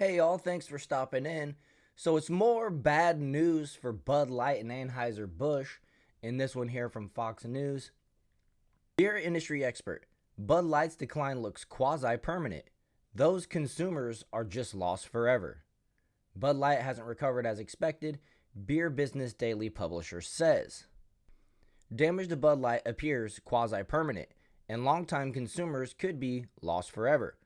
Hey y'all, thanks for stopping in. So it's more bad news for Bud Light and Anheuser-Busch in this one here from Fox News. Beer industry expert, Bud Light's decline looks quasi-permanent. Those consumers are just lost forever. Bud Light hasn't recovered as expected, Beer Business Daily publisher says. Damage to Bud Light appears quasi-permanent, and longtime consumers could be lost forever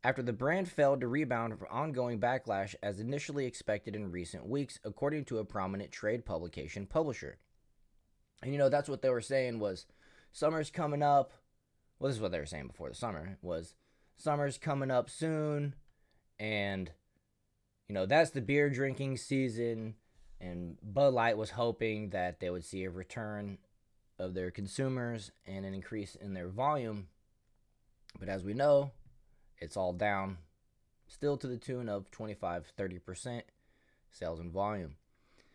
after the brand failed to rebound from ongoing backlash as initially expected in recent weeks, according to a prominent trade publication publisher. And that's what they were saying was summer's coming up. Well, this is what they were saying before the summer was summer's coming up soon, and that's the beer drinking season. And Bud Light was hoping that they would see a return of their consumers and an increase in their volume. But as we know, it's all down, still to the tune of 25-30% sales and volume.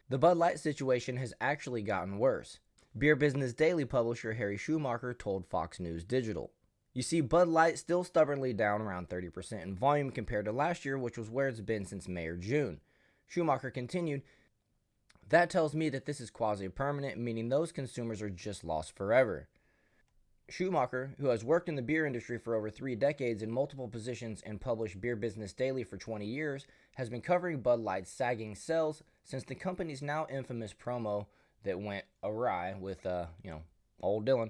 The Bud Light situation has actually gotten worse. Beer Business Daily publisher Harry Schumacher told Fox News Digital. You see, Bud Light still stubbornly down around 30% in volume compared to last year, which was where it's been since May or June. Schumacher continued, that tells me that this is quasi-permanent, meaning those consumers are just lost forever. Schumacher, who has worked in the beer industry for over 3 decades in multiple positions and published Beer Business Daily for 20 years, has been covering Bud Light's sagging sales since the company's now infamous promo that went awry with, old Dylan.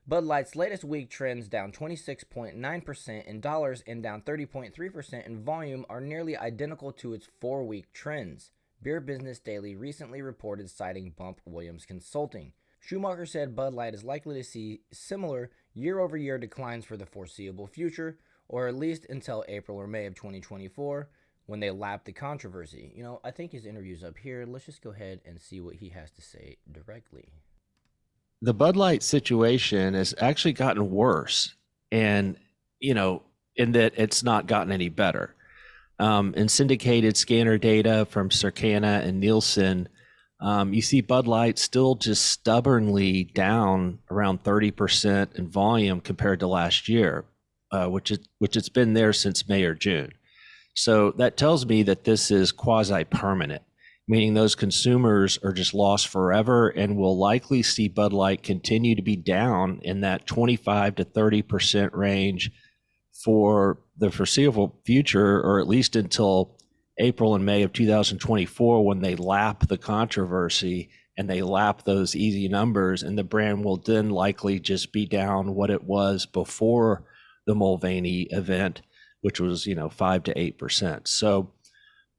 Bud Light's latest week trends, down 26.9% in dollars and down 30.3% in volume, are nearly identical to its 4-week trends, Beer Business Daily recently reported, citing Bump Williams Consulting. Schumacher said Bud Light is likely to see similar year-over-year declines for the foreseeable future, or at least until April or May of 2024, when they lap the controversy. I think his interview's up here. Let's just go ahead and see what he has to say directly. The Bud Light situation has actually gotten worse, and in that it's not gotten any better. In syndicated scanner data from Circana and Nielsen, you see Bud Light still just stubbornly down around 30% in volume compared to last year, which it's been there since May or June. So that tells me that this is quasi-permanent, meaning those consumers are just lost forever, and will likely see Bud Light continue to be down in that 25 to 30% range for the foreseeable future, or at least until April and May of 2024, when they lap the controversy and they lap those easy numbers, and the brand will then likely just be down what it was before the Mulvaney event, which was 5 to 8%. So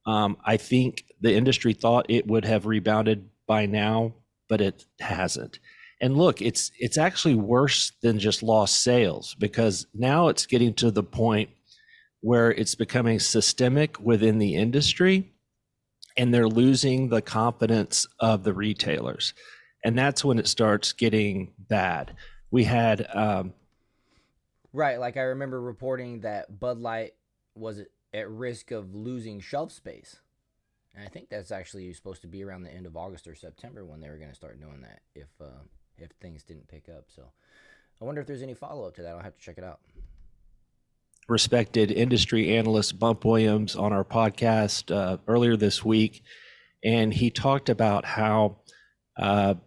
I think the industry thought it would have rebounded by now, but it hasn't. And look, it's actually worse than just lost sales, because now it's getting to the point where it's becoming systemic within the industry, and they're losing the confidence of the retailers. And that's when it starts getting bad. We had Right, like I remember reporting that Bud Light was at risk of losing shelf space. And I think that's actually supposed to be around the end of August or September when they were going to start doing that if things didn't pick up. So I wonder if there's any follow up to that. I'll have to check it out. respected industry analyst Bump Williams on our podcast earlier this week, and he talked about how the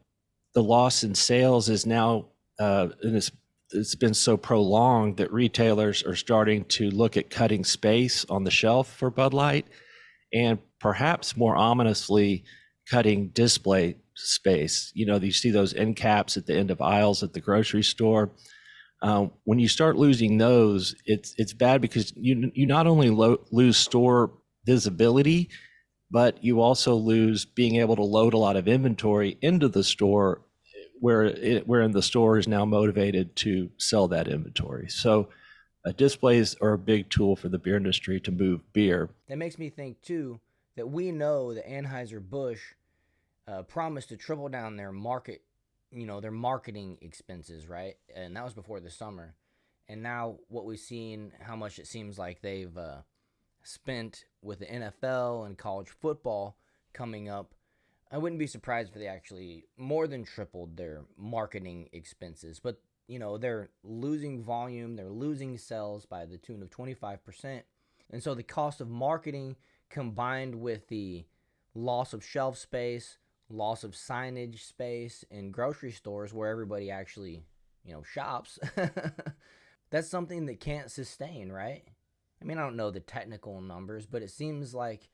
loss in sales is now, and it's been so prolonged that retailers are starting to look at cutting space on the shelf for Bud Light, and perhaps more ominously, cutting display space. You see those end caps at the end of aisles at the grocery store. When you start losing those, it's bad, because you not only lose store visibility, but you also lose being able to load a lot of inventory into the store, wherein the store is now motivated to sell that inventory. So displays are a big tool for the beer industry to move beer. That makes me think, too, that we know that Anheuser-Busch promised to triple down their their marketing expenses, right? And that was before the summer. And now what we've seen, how much it seems like they've spent with the NFL and college football coming up, I wouldn't be surprised if they actually more than tripled their marketing expenses. But, they're losing volume, they're losing sales by the tune of 25%. And so the cost of marketing combined with the loss of shelf space, loss of signage space in grocery stores where everybody actually, shops, that's something that can't sustain, right? I mean, I don't know the technical numbers, but it seems like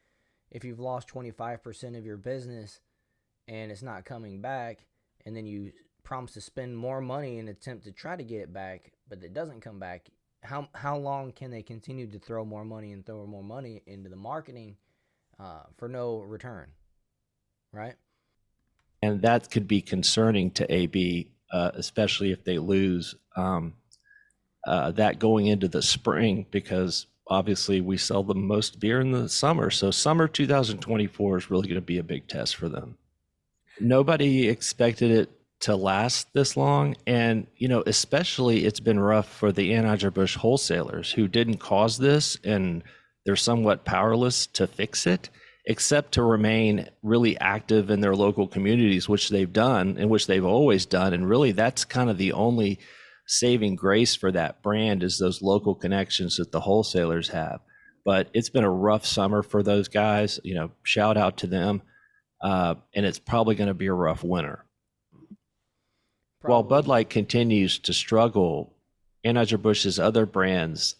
if you've lost 25% of your business and it's not coming back, and then you promise to spend more money in an attempt to try to get it back, but it doesn't come back, how long can they continue to throw more money into the marketing for no return, right? And that could be concerning to AB, especially if they lose that going into the spring, because obviously we sell the most beer in the summer. So summer 2024 is really going to be a big test for them. Nobody expected it to last this long. And, especially it's been rough for the Anheuser-Busch wholesalers who didn't cause this, and they're somewhat powerless to fix it, except to remain really active in their local communities, which they've done and which they've always done. And really that's kind of the only saving grace for that brand, is those local connections that the wholesalers have. But it's been a rough summer for those guys, shout out to them. And it's probably going to be a rough winter. Probably. While Bud Light continues to struggle, Anheuser-Busch's other brands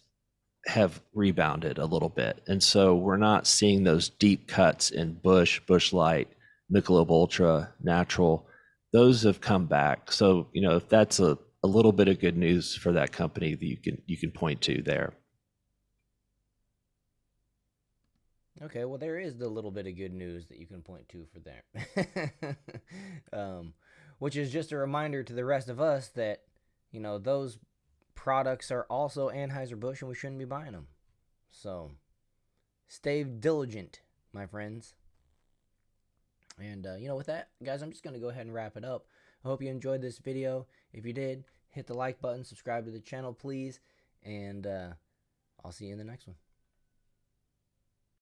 have rebounded a little bit. And so we're not seeing those deep cuts in Busch Light, Michelob Ultra, Natural. Those have come back. So, if that's a little bit of good news for that company that you can point to there. Okay, well, there is the little bit of good news that you can point to for there. Which is just a reminder to the rest of us that, those products are also Anheuser-Busch and we shouldn't be buying them. So, stay diligent, my friends. And, with that, guys, I'm just going to go ahead and wrap it up. I hope you enjoyed this video. If you did, hit the like button, subscribe to the channel, please. And I'll see you in the next one.